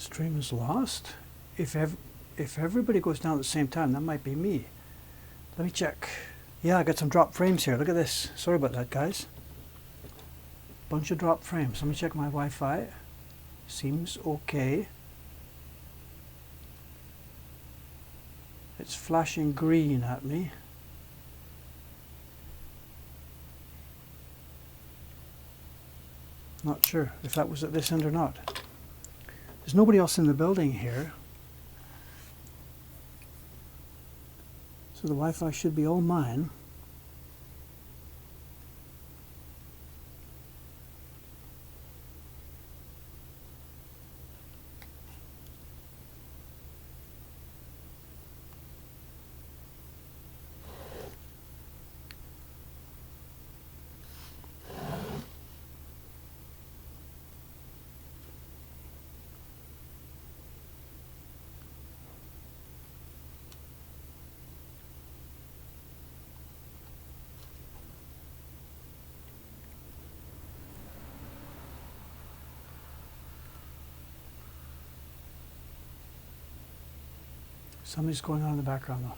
Stream is lost. If everybody goes down at the same time, that might be me. Let me check. Yeah, I got some drop frames here. Look at this. Sorry about that, guys. Bunch of drop frames. Let me check my Wi-Fi. Seems okay. It's flashing green at me. Not sure if that was at this end or not. There's nobody else in the building here. So the Wi-Fi should be all mine. Something's going on in the background though.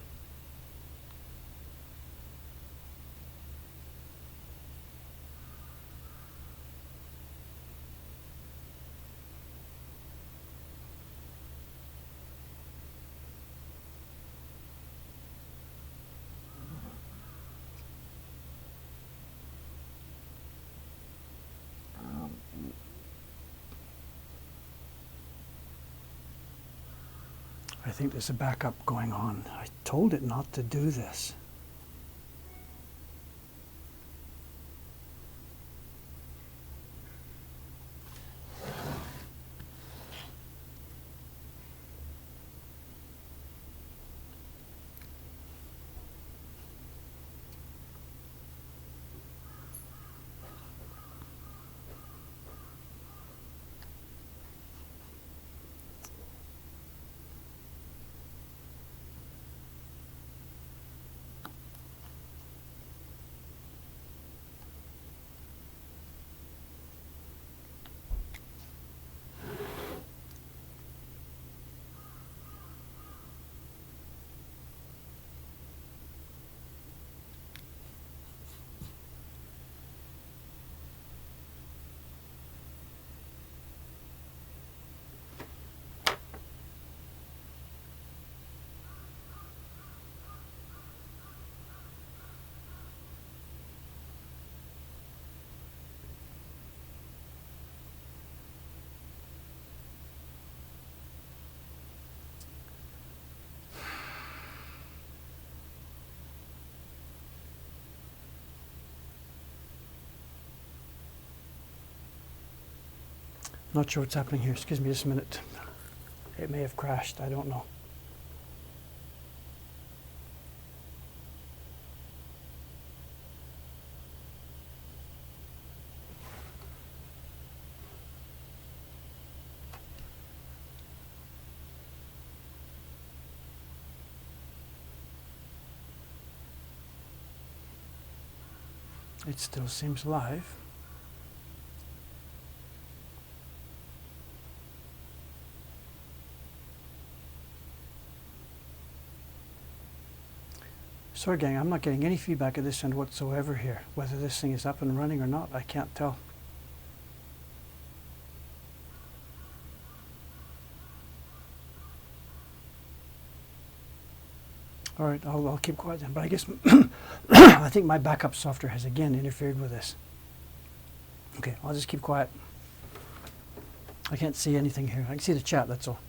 I think there's a backup going on. I told it not to do this. Not sure what's happening here. Excuse me just a minute. It may have crashed. I don't know. It still seems live. Sorry gang, I'm not getting any feedback at this end whatsoever here. Whether this thing is up and running or not, I can't tell. Alright, I'll keep quiet then, but I guess I think my backup software has again interfered with this. Okay, I'll just keep quiet. I can't see anything here. I can see the chat, that's all.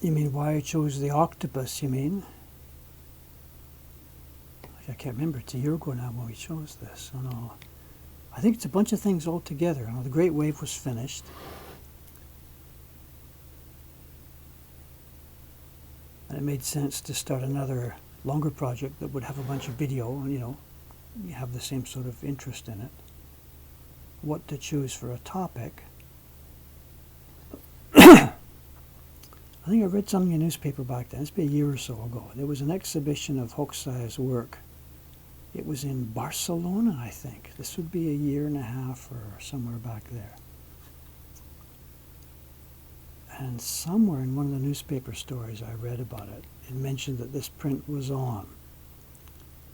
You mean why I chose the octopus, you mean? I can't remember. It's a year ago now when we chose this. I know. I think it's a bunch of things all together. You know, the Great Wave was finished. And it made sense to start another longer project that would have a bunch of video and, you know, you have the same sort of interest in it. What to choose for a topic. I think I read something in a newspaper back then. It's been a year or so ago. There was an exhibition of Hokusai's work. It was in Barcelona, I think. This would be a year and a half or somewhere back there. And somewhere in one of the newspaper stories I read about it, it mentioned that this print was on.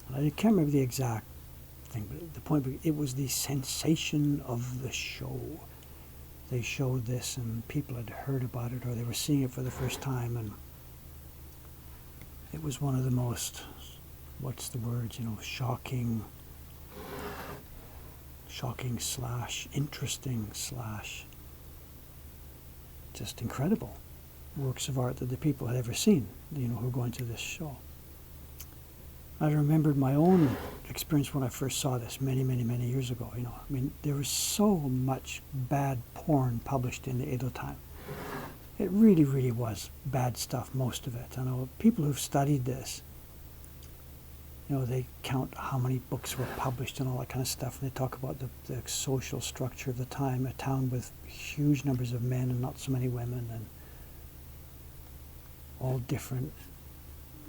And I can't remember the exact thing, but the point, it was the sensation of the show. They showed this and people had heard about it or they were seeing it for the first time, and it was one of the most, what's the word, you know, shocking slash interesting slash just incredible works of art that the people had ever seen, you know, who were going to this show. I remembered my own experience when I first saw this many, many, many years ago. You know, I mean, there was so much bad porn published in the Edo time. It really, really was bad stuff, most of it. I know people who've studied this, you know, they count how many books were published and all that kind of stuff, and they talk about the social structure of the time, a town with huge numbers of men and not so many women, and all different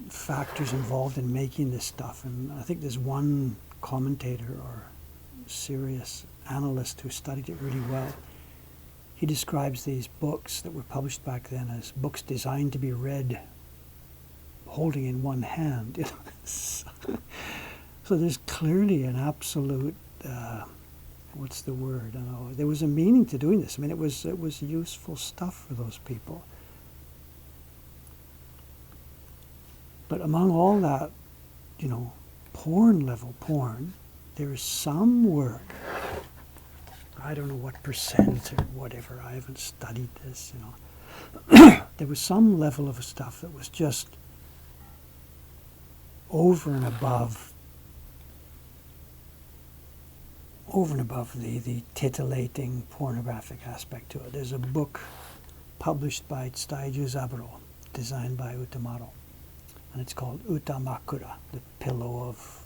factors involved in making this stuff. And I think there's one commentator or serious analyst who studied it really well. He describes these books that were published back then as books designed to be read holding in one hand. So there's clearly an absolute, what's the word? I don't know. There was a meaning to doing this. I mean, it was useful stuff for those people. But among all that, you know, level porn, there is some work, I don't know what percent or whatever, I haven't studied this, you know. There was some level of stuff that was just over and above the titillating pornographic aspect to it. There's a book published by Tsudaiju Zaburo, designed by Utamaro. And it's called Utamakura, the pillow of,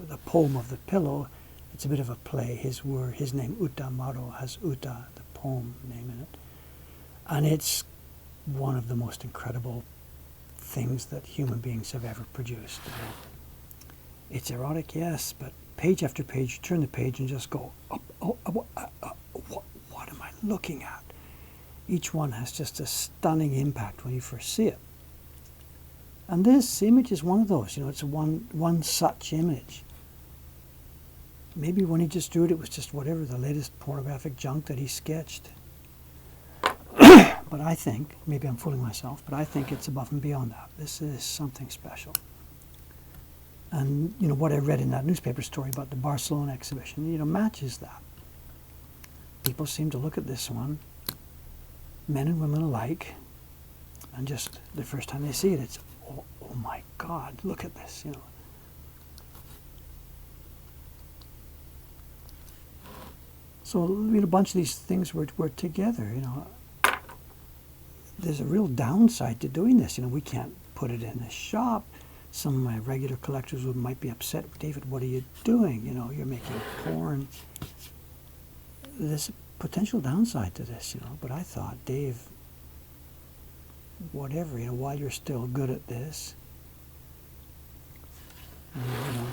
the poem of the pillow. It's a bit of a play. His name Utamaro has Uta, the poem name in it. And it's one of the most incredible things that human beings have ever produced. It's erotic, yes, but page after page, you turn the page and just go, what am I looking at? Each one has just a stunning impact when you first see it. And this image is one of those, you know, it's one such image. Maybe when he just drew it, it was just whatever, the latest pornographic junk that he sketched. But I think, maybe I'm fooling myself, but I think it's above and beyond that. This is something special. And, you know, what I read in that newspaper story about the Barcelona exhibition, you know, matches that. People seem to look at this one, men and women alike, and just the first time they see it, it's, oh my God, look at this, you know. So, you know, a bunch of these things were together, you know. There's a real downside to doing this. You know, we can't put it in the shop. Some of my regular collectors might be upset. David, what are you doing? You know, you're making porn. There's a potential downside to this, you know. But I thought, Dave, whatever, you know, while you're still good at this, and, you know,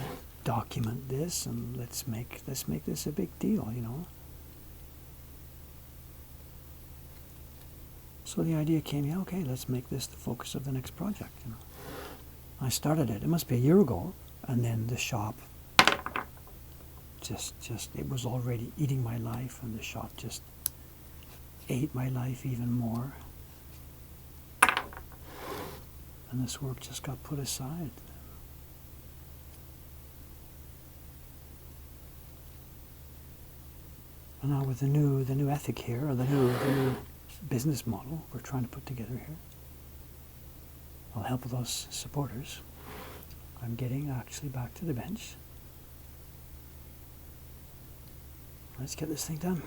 document this and let's make this a big deal, you know. So the idea came, yeah, okay, let's make this the focus of the next project, you know. I started it must be a year ago, and then the shop just it was already eating my life, and the shop just ate my life even more. And this work just got put aside. And now with the new ethic here, or the new business model we're trying to put together here, I'll help those supporters. I'm getting actually back to the bench. Let's get this thing done.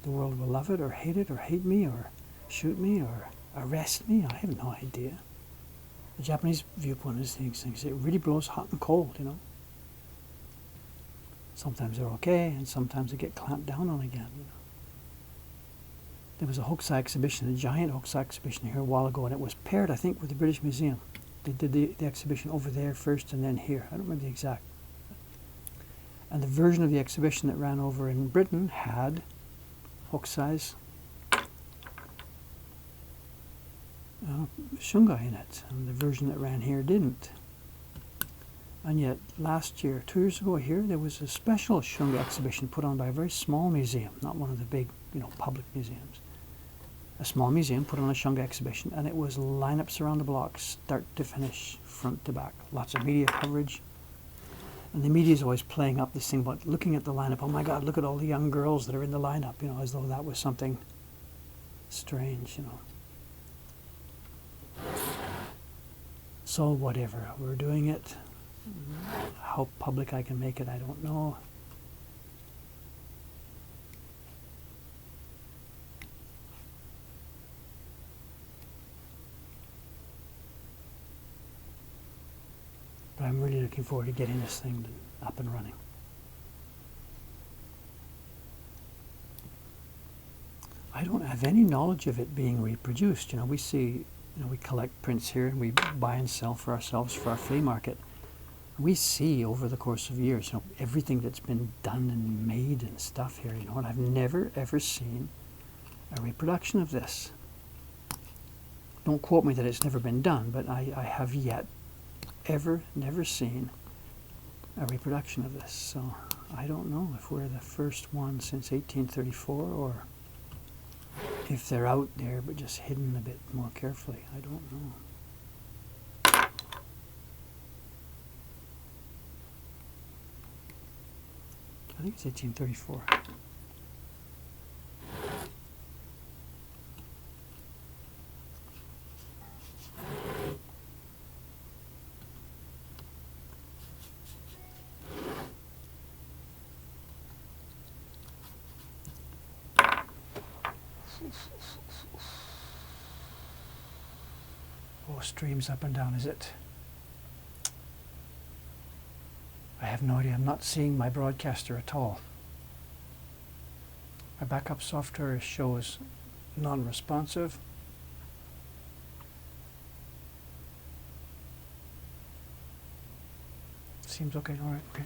The world will love it or hate me or shoot me or arrest me. I have no idea. The Japanese viewpoint is these things. It really blows hot and cold, you know. Sometimes they're okay, and sometimes they get clamped down on again, you know. There was a Hokusai exhibition, a giant Hokusai exhibition here a while ago, and it was paired, I think, with the British Museum. They did the exhibition over there first and then here. I don't remember the exact. And the version of the exhibition that ran over in Britain had Hokusai's shungai in it, and the version that ran here didn't. And yet last year, 2 years ago here, there was a special shungai exhibition put on by a very small museum, not one of the big, you know, public museums. A small museum put on a shungai exhibition, and it was lineups around the block, start to finish, front to back. Lots of media coverage. And the media is always playing up this thing about looking at the lineup. Oh my God, look at all the young girls that are in the lineup, you know, as though that was something strange, you know. So whatever, we're doing it. How public I can make it, I don't know. But I'm really looking forward to getting this thing up and running. I don't have any knowledge of it being reproduced. You know, we see, you know, we collect prints here and we buy and sell for ourselves for our flea market. We see over the course of years, you know, everything that's been done and made and stuff here, you know, and I've never ever seen a reproduction of this. Don't quote me that it's never been done, but I have yet never seen a reproduction of this. So I don't know if we're the first one since 1834 or if they're out there but just hidden a bit more carefully. I don't know. I think it's 1834. Oh, streams up and down, is it? I have no idea. I'm not seeing my broadcaster at all. My backup software shows non-responsive. Seems okay. All right. Okay.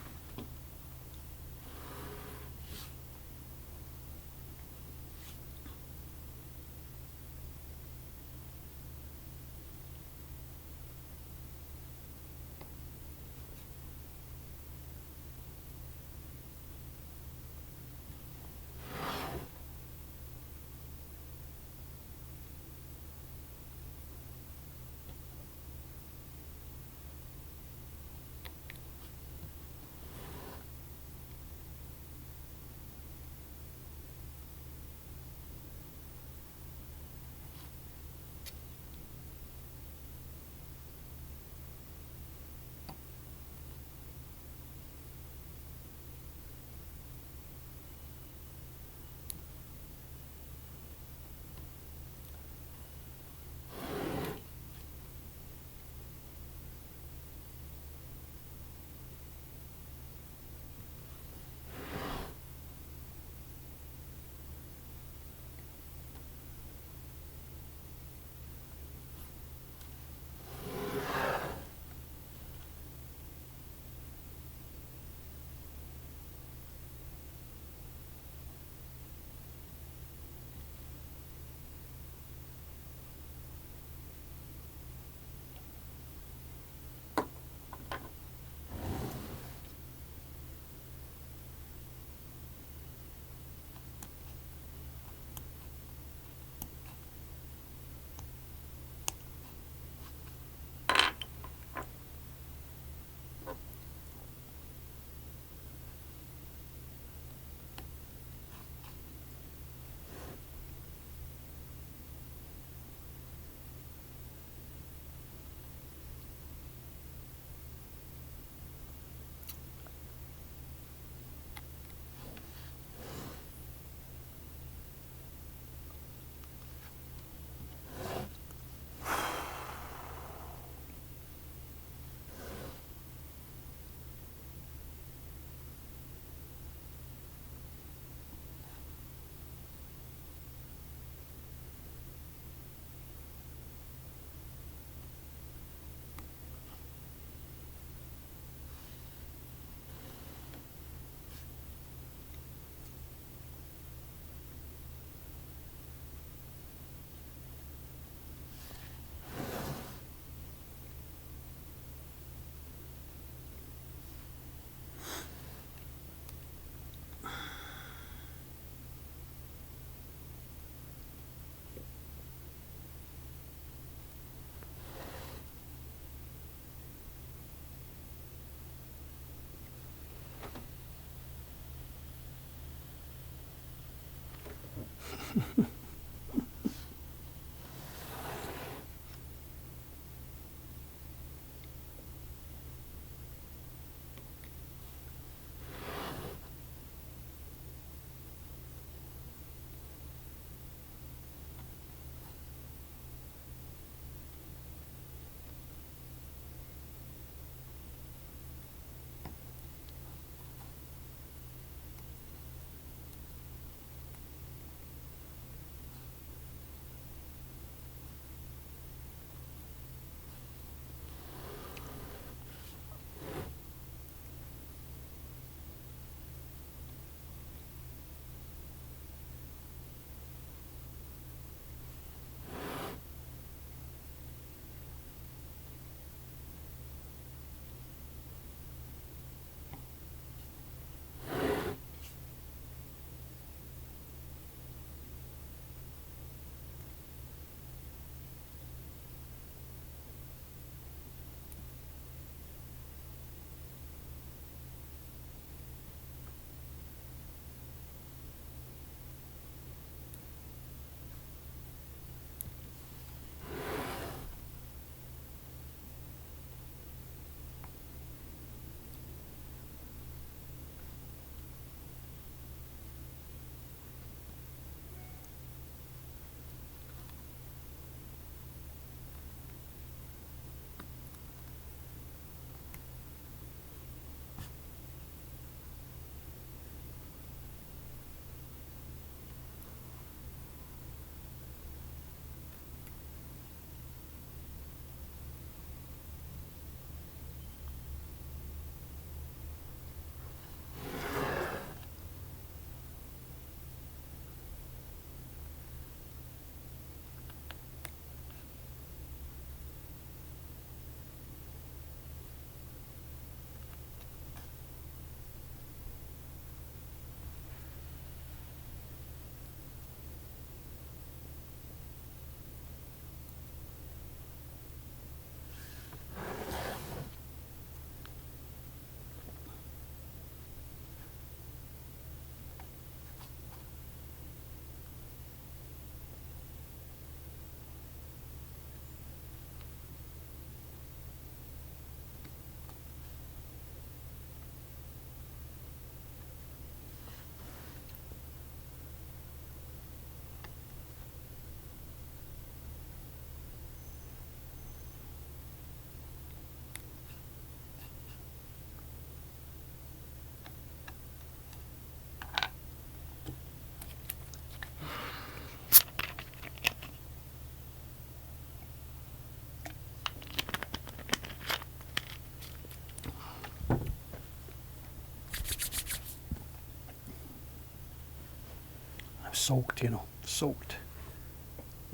Soaked, you know, soaked.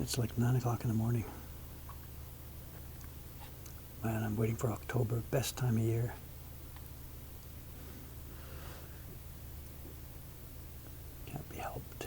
It's like 9 o'clock in the morning. Man, I'm waiting for October, best time of year. Can't be helped.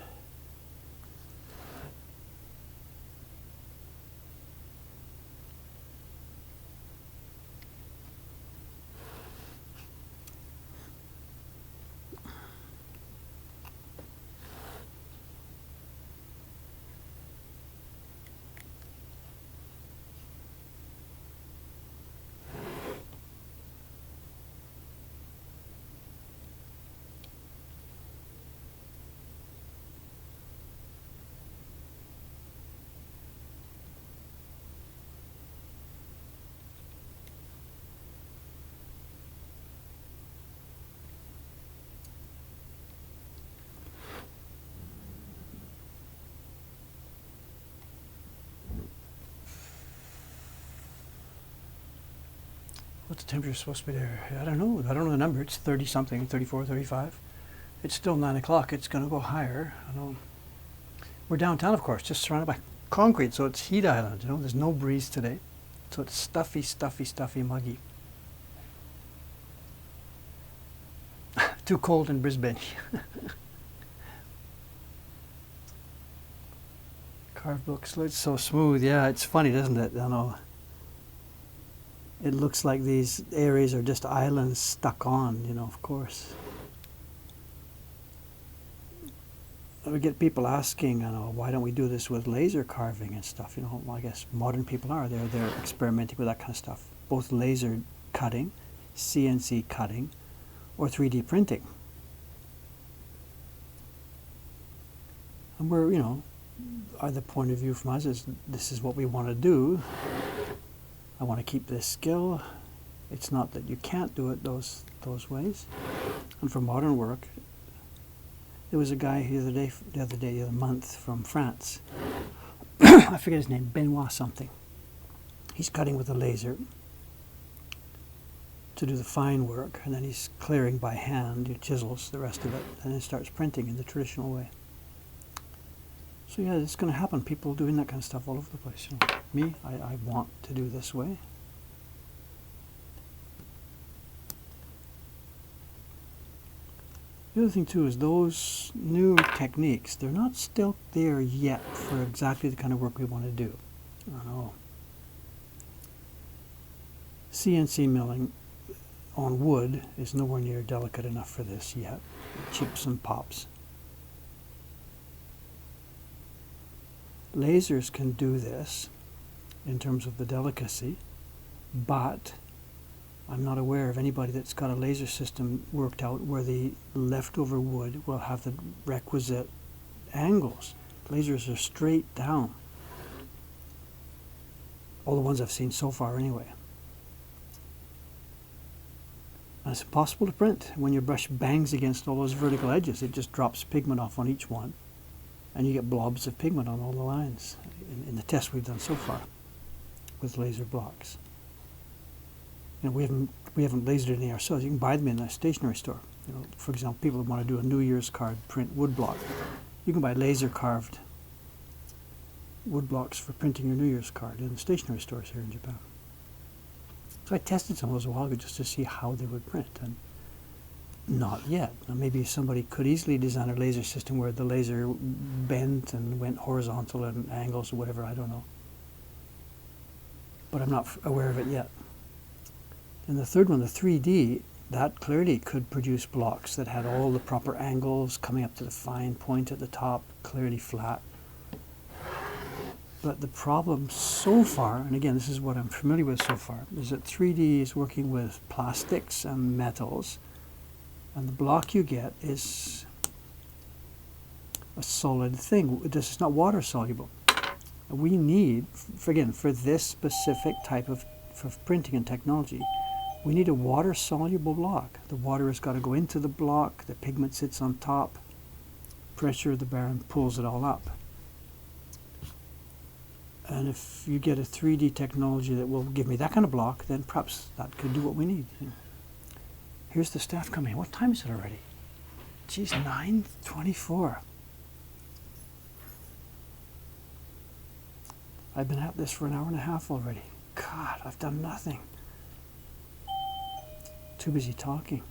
What's the temperature supposed to be there? I don't know. I don't know the number. It's 30 something, 34, 35. It's still 9 o'clock. It's going to go higher. I don't know. We're downtown, of course, just surrounded by concrete, so it's heat island. You know, there's no breeze today, so it's stuffy, stuffy, stuffy, muggy. Too cold in Brisbane. Carved books, it's so smooth. Yeah, it's funny, doesn't it? I know. It looks like these areas are just islands stuck on, you know, of course. we get people asking, why don't we do this with laser carving and stuff? Well, I guess modern people are. They're experimenting with that kind of stuff, both laser cutting, CNC cutting, or 3D printing. And we're, the point of view from us is this is what we want to do. I want to keep this skill. It's not that you can't do it those ways. And for modern work, there was a guy the other month from France. I forget his name, Benoit something. He's cutting with a laser to do the fine work, and then he's clearing by hand, he chisels the rest of it, and then starts printing in the traditional way. So yeah, it's going to happen. People doing that kind of stuff all over the place. Me, I want to do this way. The other thing too is those new techniques, they're not still there yet for exactly the kind of work we want to do. I don't know. CNC milling on wood is nowhere near delicate enough for this yet. It chips and pops. Lasers can do this in terms of the delicacy, but I'm not aware of anybody that's got a laser system worked out where the leftover wood will have the requisite angles. Lasers are straight down. All the ones I've seen so far anyway. And it's impossible to print. When your brush bangs against all those vertical edges, it just drops pigment off on each one. And you get blobs of pigment on all the lines in the tests we've done so far with laser blocks. We haven't lasered any ourselves. You can buy them in a stationery store. For example, people who want to do a New Year's card print wood block. You can buy laser carved wood blocks for printing your New Year's card in the stationery stores here in Japan. So I tested some of those a while ago just to see how they would print, and not yet. Now maybe somebody could easily design a laser system where the laser bent and went horizontal and angles or whatever, I don't know. But I'm not aware of it yet. And the third one, the 3D, that clearly could produce blocks that had all the proper angles coming up to the fine point at the top, clearly flat. But the problem so far, and again this is what I'm familiar with so far, is that 3D is working with plastics and metals, and the block you get is a solid thing. This is not water soluble. We need, for this specific type of printing and technology, we need a water-soluble block. The water has got to go into the block, the pigment sits on top, pressure of the barium pulls it all up. And if you get a 3D technology that will give me that kind of block, then perhaps that could do what we need. Here's the staff coming. What time is it already? Geez, 9:24. I've been at this for an hour and a half already. God, I've done nothing. Too busy talking.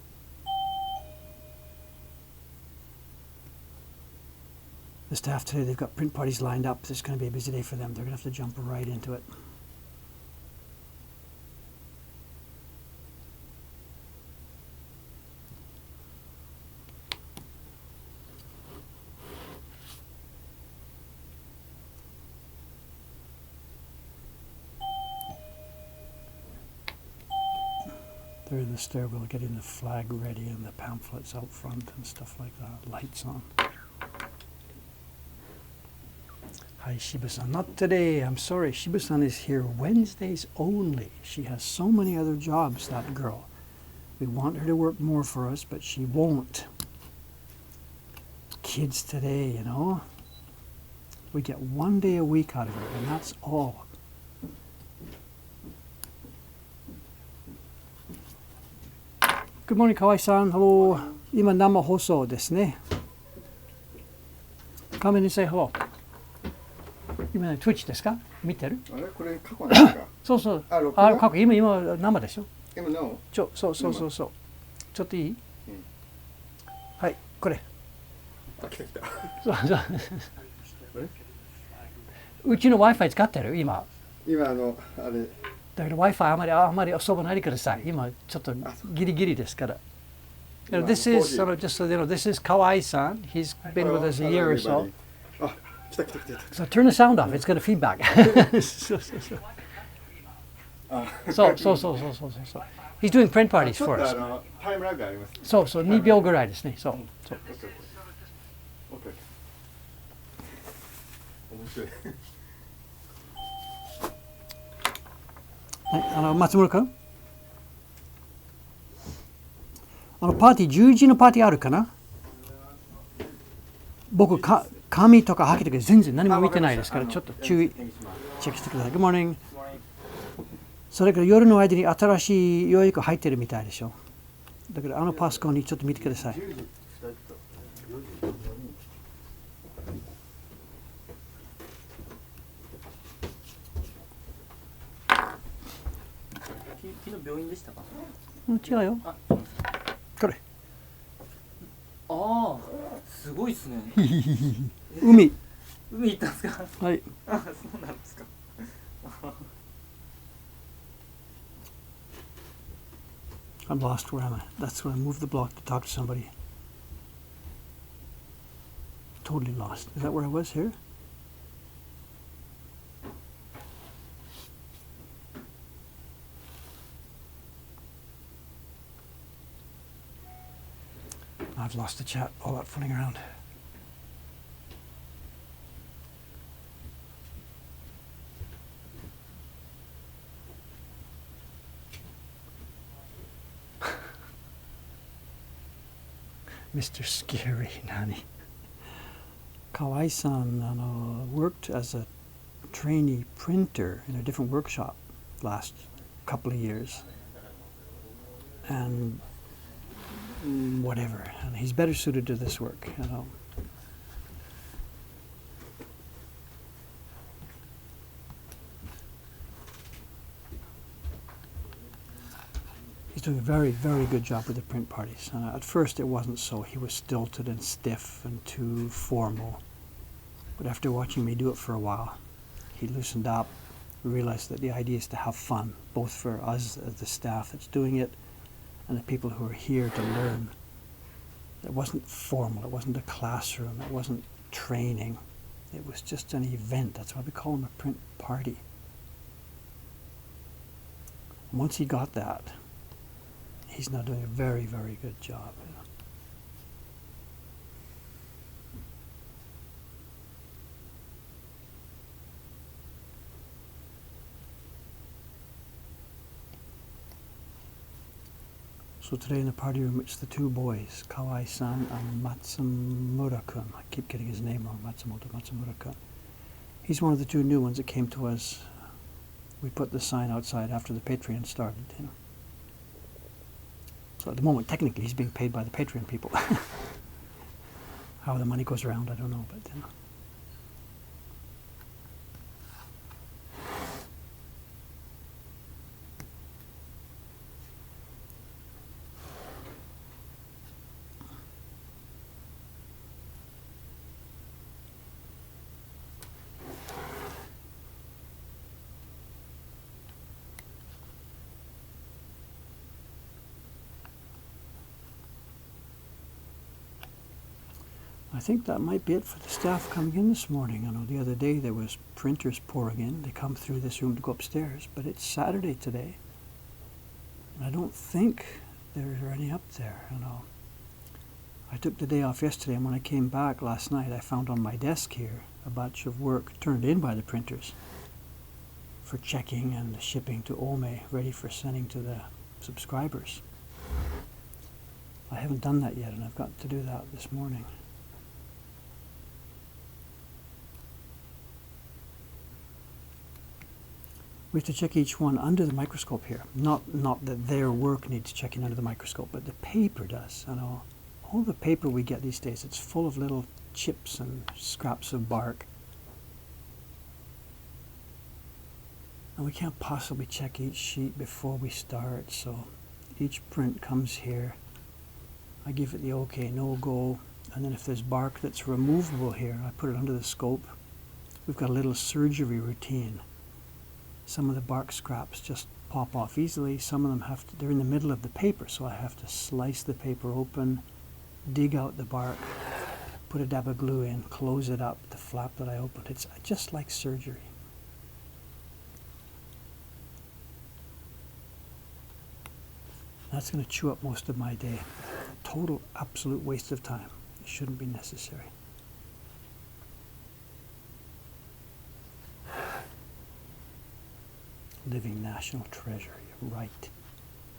The staff today, they've got print parties lined up. This is going to be a busy day for them. They're going to have to jump right into it. They're in the stairwell getting the flag ready and the pamphlets out front and stuff like that. Lights on. Hi, Shiba-san. Not today. I'm sorry. Shiba-san is here Wednesdays only. She has so many other jobs, that girl. We want her to work more for us, but she won't. Kids today, you know. We get 1 day a week out of her, and that's all. Good morning, Kawai-san. Hello. 今生放送ですね。Come in and say hello. 今ね、Twitch ですか？見てる？あれこれ過去なんですか？そうそう。あ、過去今生でしょ？今の？そう。ちょっといい？はい、これ。あ、来た来た。そう。うちの Wi-Fi 使ってる？今。今あれ。だけど Wi-Fi あまり遊ばないでください。今ちょっとギリギリですから。You know, this is sort of, just so you know, this is Kawai-san. He's been with us a year or so. So turn the sound off. It's going to feedback. So. He's doing print parties for us. So 2秒ぐらいですね。そう。はい、松村君。パーティー、11時のパーティーあるかな。僕紙とかはけてくる全然何も見てないですからちょっと注意チェックしてください。Good morning。それから夜の間に新しい予約入ってるみたいでしょ。だからパソコンにちょっと見てください。昨日病院でしたか？違うよ。これ。ああ、すごいですね。海行ったんですか？はい。あ、そうなんですか。I'm lost. Where am I? That's when I moved the block to talk to somebody. Totally lost. Is that where I was here? I've lost the chat. All that fooling around. Mr. Scary Nani. Kawai-san worked as a trainee printer in a different workshop last couple of years. And whatever. And he's better suited to this work, you know. He's doing a very, very good job with the print parties. At first it wasn't so. He was stilted and stiff and too formal. But after watching me do it for a while, he loosened up, realized that the idea is to have fun, both for us as the staff that's doing it and the people who are here to learn. It wasn't formal, it wasn't a classroom, it wasn't training. It was just an event. That's why we call them a print party. And once he got that, he's now doing a very, very good job. So today in the party room, it's the two boys, Kawai-san and Matsumura-kun. I keep getting his name wrong, Matsumura-kun. He's one of the two new ones that came to us. We put the sign outside after the Patreon started, you know. So at the moment, technically, he's being paid by the Patreon people. How the money goes around, I don't know, but you know. I think that might be it for the staff coming in this morning. I know the other day there was printers pouring in. They come through this room to go upstairs, but it's Saturday today. And I don't think there are any up there, you know. I took the day off yesterday, and when I came back last night, I found on my desk here a batch of work turned in by the printers for checking and shipping to Ome, ready for sending to the subscribers. I haven't done that yet, and I've got to do that this morning. We have to check each one under the microscope here. Not that their work needs checking under the microscope, but the paper does. You know, all the paper we get these days, it's full of little chips and scraps of bark. And we can't possibly check each sheet before we start, so each print comes here. I give it the okay, no go, and then if there's bark that's removable here, I put it under the scope. We've got a little surgery routine. Some of the bark scraps just pop off easily. Some of them they're in the middle of the paper, so I have to slice the paper open, dig out the bark, put a dab of glue in, close it up, the flap that I opened. It's just like surgery. That's going to chew up most of my day. Total, absolute waste of time. It shouldn't be necessary. Living national treasure, you're right.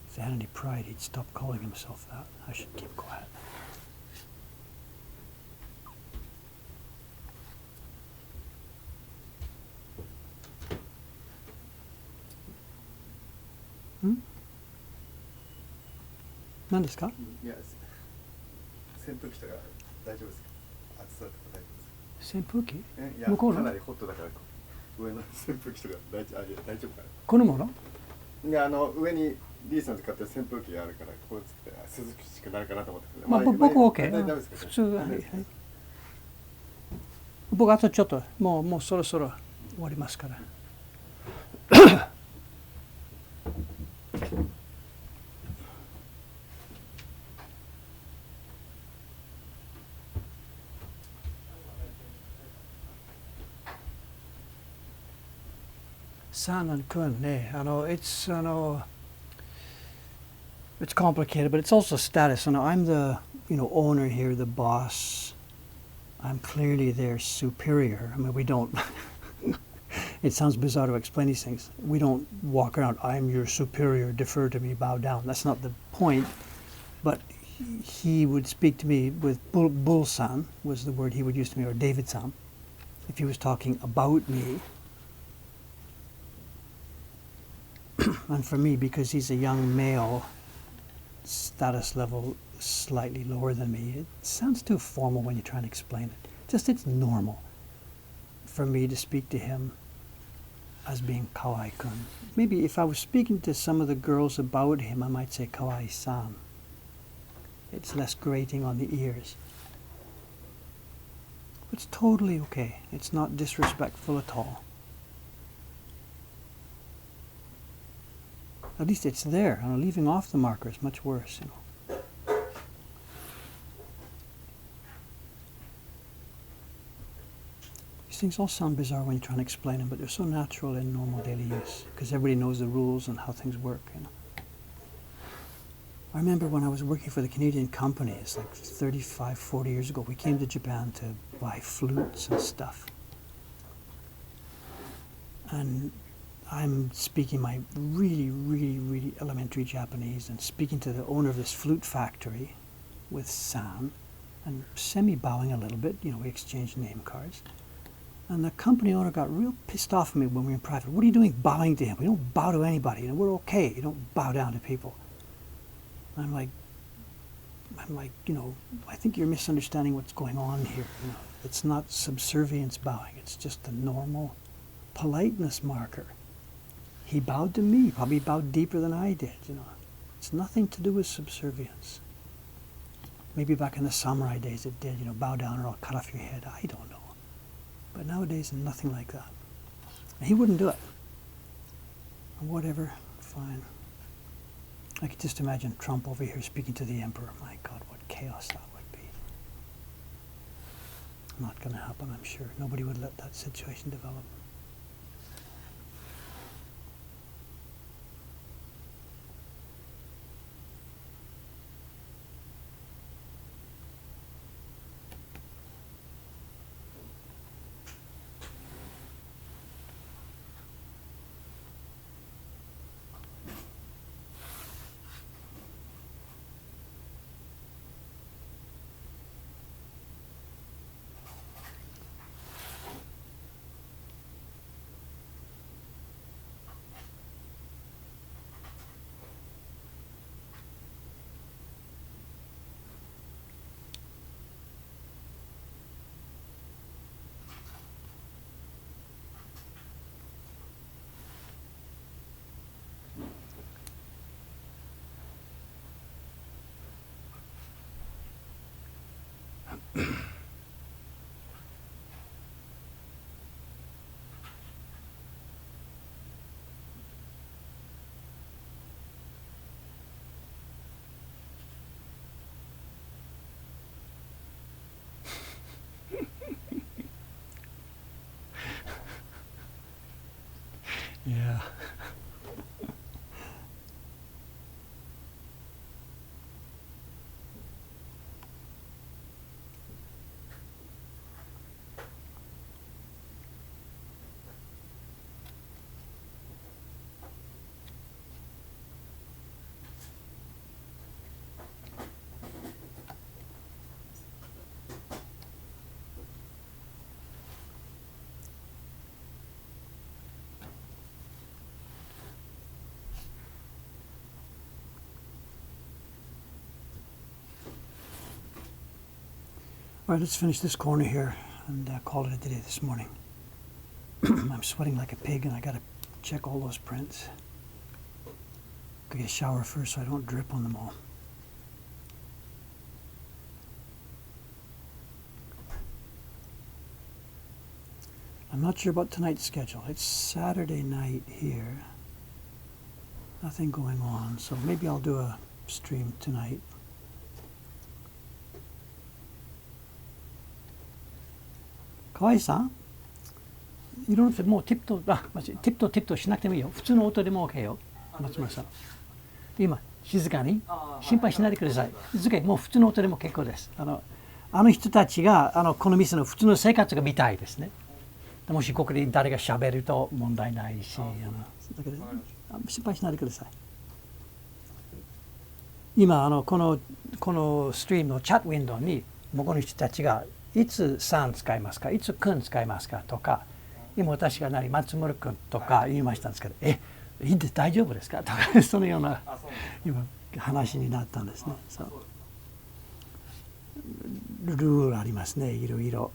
If he had any pride, he'd stop calling himself that. I should keep quiet. Hmm? 何ですか？いや、扇風機とか大丈夫ですか？暑さとか大丈夫ですか？扇風機？いや、向こうの？かなりホットだから上の扇風機とか大丈夫かな？このもの？いや、上にリーさん使ってる扇風機があるからここつけて涼しくなるかなと思って。まあ、僕 OK。大丈夫ですか？普通、はいはい。僕あとちょっともうそろそろ終わりますから。San and Kun, it's complicated, but it's also status. And I'm the owner here, the boss. I'm clearly their superior. I mean, we don't. It sounds bizarre to explain these things. We don't walk around. I'm your superior. Defer to me. Bow down. That's not the point. But he would speak to me with Bull-san was the word he would use to me, or David-san, if he was talking about me. And for me, because he's a young male, status level slightly lower than me, it sounds too formal when you try and explain it. Just it's normal for me to speak to him as being Kawai-kun. Maybe if I was speaking to some of the girls about him, I might say Kawai-san. It's less grating on the ears. It's totally okay. It's not disrespectful at all. At least it's there. Leaving off the marker is much worse, These things all sound bizarre when you try and explain them, but they're so natural in normal daily use because everybody knows the rules and how things work, I remember when I was working for the Canadian company, it's like 35, 40 years ago, we came to Japan to buy flutes and stuff. And I'm speaking my really, really, really elementary Japanese and speaking to the owner of this flute factory with San and semi-bowing a little bit. We exchanged name cards. And the company owner got real pissed off at me when we were in private. What are you doing bowing to him? We don't bow to anybody. We're okay. You don't bow down to people. I'm like, I think you're misunderstanding what's going on here. It's not subservience bowing. It's just a normal politeness marker. He bowed to me, probably bowed deeper than I did, It's nothing to do with subservience. Maybe back in the samurai days it did, bow down or I'll cut off your head. I don't know. But nowadays, nothing like that. And he wouldn't do it. Whatever, fine. I could just imagine Trump over here speaking to the emperor. My God, what chaos that would be. Not going to happen, I'm sure. Nobody would let that situation develop. Yeah. All right, let's finish this corner here and call it a day this morning. I'm sweating like a pig and I gotta check all those prints. Go get a shower first so I don't drip on them all. I'm not sure about tonight's schedule. It's Saturday night here. Nothing going on, so maybe I'll do a stream tonight. Kawai-san? You don't have to もうティプト、ティプトしなくてもいいよ。普通の音でも OK よ。松村さん。今、静かに心配しないでください。もう普通の音でも結構です。あの人たちがこの店の普通の生活が見たいですね。もしここで誰が喋ると問題ないし、だけど心配しないでください。今このストリームのチャットウィンドウに向こうの人たちがいつさん使いますか、いつくん使いますかとか、今私が松村くんとか言いましたんですけど、いいんで大丈夫ですかとかそのような今話になったんですね。そうルールありますね、いろいろ。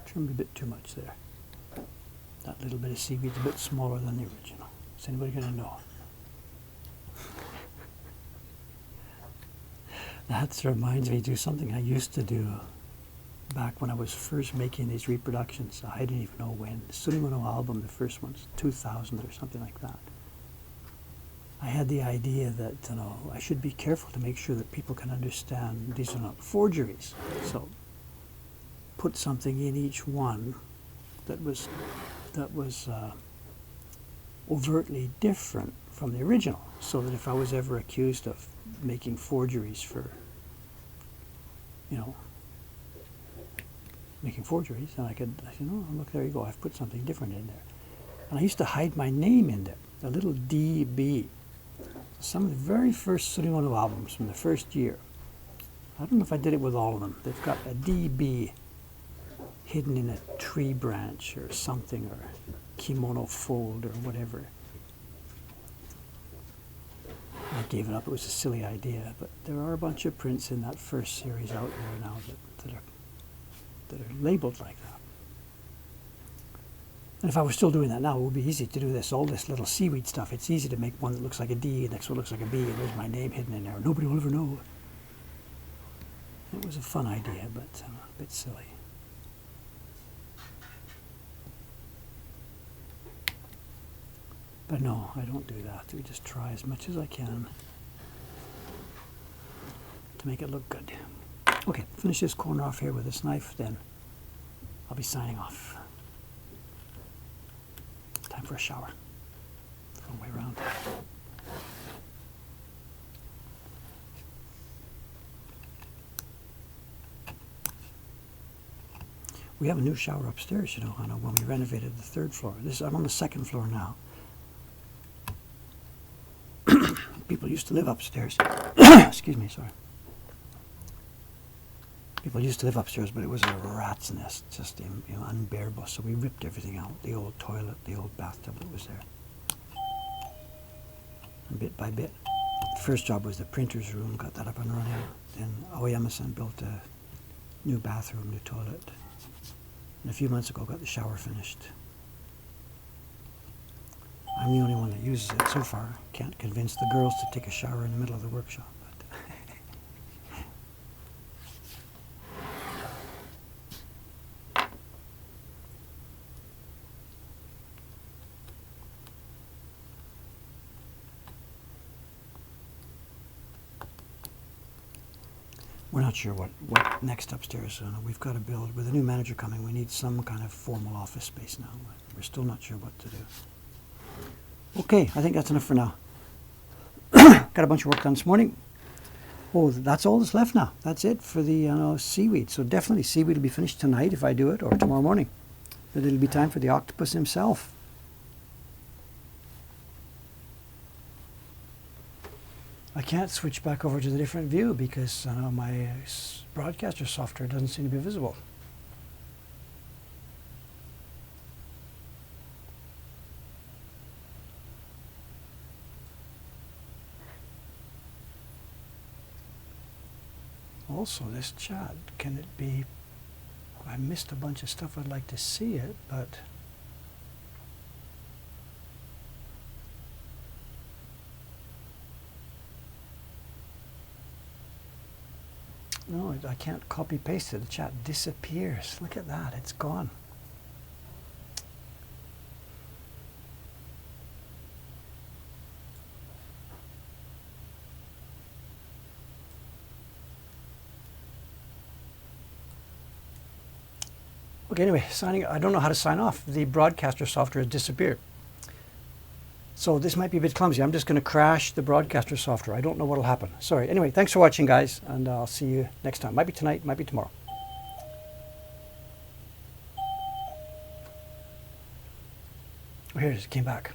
Trimmed a bit too much there. That little bit of seaweed's a bit smaller than the original. Is anybody going to know? That reminds me to something I used to do back when I was first making these reproductions. I didn't even know when. The Surimono album, the first one's 2000 or something like that. I had the idea that I should be careful to make sure that people can understand these are not forgeries. So put something in each one that was overtly different from the original, so that if I was ever accused of making forgeries for, making forgeries, and I could, look, there you go, I've put something different in there. And I used to hide my name in there, a little DB. Some of the very first Surimono albums from the first year, I don't know if I did it with all of them, they've got a DB hidden in a tree branch or something, or kimono fold or whatever. I gave it up. It was a silly idea, but there are a bunch of prints in that first series out there now that are labeled like that. And if I were still doing that now, it would be easy to do this, all this little seaweed stuff. It's easy to make one that looks like a D, the next one looks like a B, and there's my name hidden in there. Nobody will ever know. It was a fun idea, but a bit silly. But no, I don't do that. We just try as much as I can to make it look good. Okay, finish this corner off here with this knife, then I'll be signing off. Time for a shower. Wrong way around. We have a new shower upstairs, you know, Hannah, when we renovated the third floor. I'm on the second floor now. People used to live upstairs. Excuse me, sorry. People used to live upstairs, but it was a rat's nest, just unbearable. So we ripped everything out, the old toilet, the old bathtub that was there. And bit by bit. The first job was the printer's room, got that up and running. Then Aoyama-san built a new bathroom, new toilet. And a few months ago got the shower finished. I'm the only one that uses it so far. Can't convince the girls to take a shower in the middle of the workshop. We're not sure what next upstairs. We've got to build, with a new manager coming, we need some kind of formal office space now. We're still not sure what to do. Okay, I think that's enough for now. Got a bunch of work done this morning. Oh, that's all that's left now. That's it for the seaweed. So definitely seaweed will be finished tonight if I do it, or tomorrow morning. But it'll be time for the octopus himself. I can't switch back over to the different view because my broadcaster software doesn't seem to be visible. Also, this chat, can it be, I missed a bunch of stuff, I'd like to see it, but no, I can't copy paste it. The chat disappears. Look at that, it's gone. Okay, anyway, I don't know how to sign off. The broadcaster software has disappeared. So this might be a bit clumsy. I'm just going to crash the broadcaster software. I don't know what will happen. Sorry. Anyway, thanks for watching, guys, and I'll see you next time. Might be tonight, might be tomorrow. Oh, here it is. It came back.